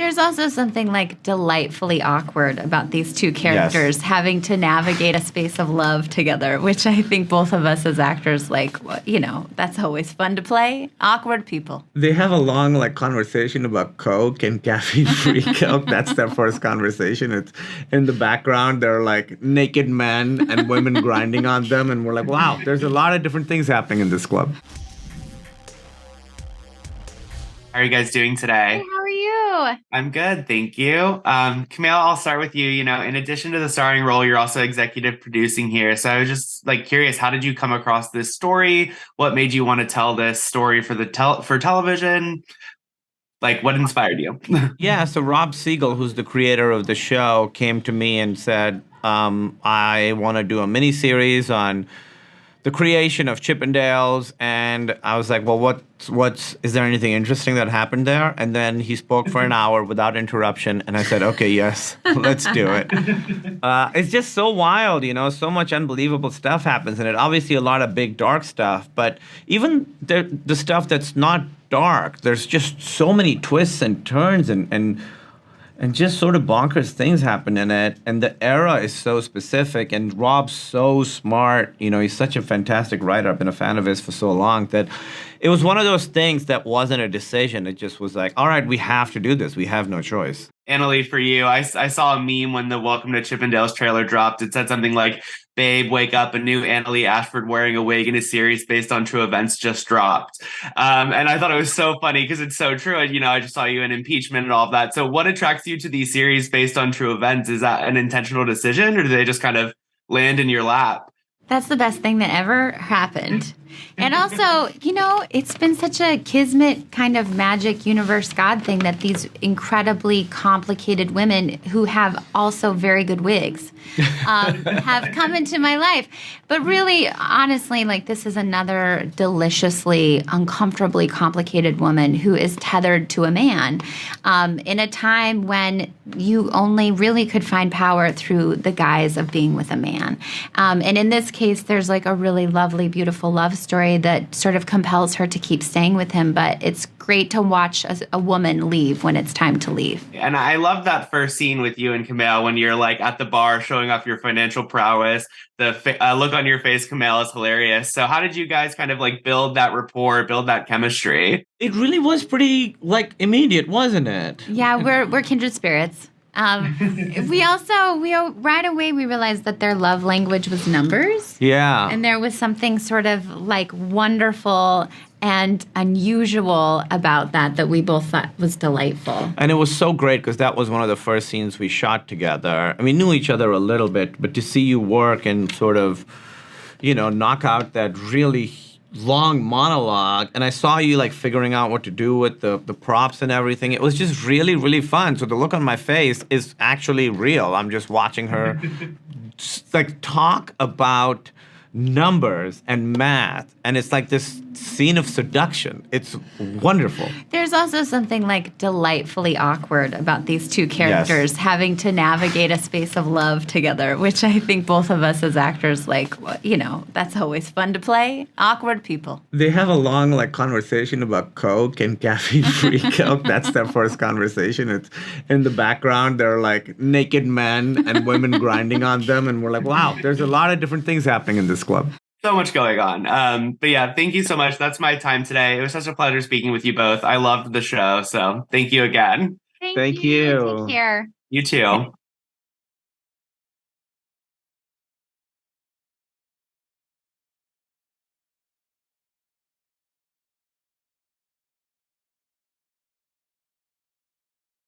There's also something like delightfully awkward about these two characters having to navigate a space of love together, which I think both of us as actors, that's always fun to play. Awkward people. They have a long conversation about Coke and caffeine-free Coke. That's their first conversation. It's in the background. There are naked men and women grinding on them, and we're like, wow, there's a lot of different things happening in this club. How are you guys doing today? Hey, how are you? I'm good, thank you. Kumail, I'll start with you. In addition to the starring role, you're also executive producing here. So I was just curious, how did you come across this story? What made you want to tell this story for television? What inspired you? Yeah, so Rob Siegel, who's the creator of the show, came to me and said, I want to do a miniseries on the creation of Chippendales, and I was like, well, is there anything interesting that happened there? And then he spoke for an hour without interruption, and I said, okay, yes, let's do it. It's just so wild, so much unbelievable stuff happens in it. Obviously, a lot of big, dark stuff, but even the stuff that's not dark, there's just so many twists and turns and just sort of bonkers things happen in it. And the era is so specific. And Rob's so smart. He's such a fantastic writer. I've been a fan of his for so long that it was one of those things that wasn't a decision. It just was like, all right, we have to do this. We have no choice. Annaleigh, for you, I saw a meme when the Welcome to Chippendales trailer dropped. It said something like, babe, wake up, a new Annaleigh Ashford wearing a wig in a series based on true events just dropped. And I thought it was so funny because it's so true. And, I just saw you in impeachment and all of that. So what attracts you to these series based on true events? Is that an intentional decision, or do they just kind of land in your lap? That's the best thing that ever happened. And also, it's been such a kismet kind of magic universe God thing that these incredibly complicated women who have also very good wigs have come into my life. But really, honestly, this is another deliciously, uncomfortably complicated woman who is tethered to a man in a time when you only really could find power through the guise of being with a man. And in this case, there's a really lovely, beautiful love story that sort of compels her to keep staying with him. But it's great to watch a woman leave when it's time to leave. And I love that first scene with you and Kumail when you're at the bar showing off your financial prowess. The look on your face, Kumail, is hilarious. So how did you guys kind of build that rapport, build that chemistry? It really was pretty immediate, wasn't it? Yeah, we're kindred spirits. We right away we realized that their love language was numbers. Yeah. And there was something sort of wonderful and unusual about that we both thought was delightful. And it was so great because that was one of the first scenes we shot together. I mean, knew each other a little bit, but to see you work and sort of, knock out that really long monologue, and I saw you figuring out what to do with the props and everything. It was just really, really fun. So the look on my face is actually real. I'm just watching her talk about numbers and math, and it's this scene of seduction. It's wonderful. There's also something delightfully awkward about these two characters having to navigate a space of love together, which I think both of us as actors that's always fun to play. Awkward people. They have a long conversation about Coke and caffeine-free Coke. That's their first conversation. It's in the background. There are naked men and women grinding on them, and we're like, wow, there's a lot of different things happening in this club. So much going on. But yeah, thank you so much. That's my time today. It was such a pleasure speaking with you both. I loved the show. So thank you again. Thank you. Take care. You too.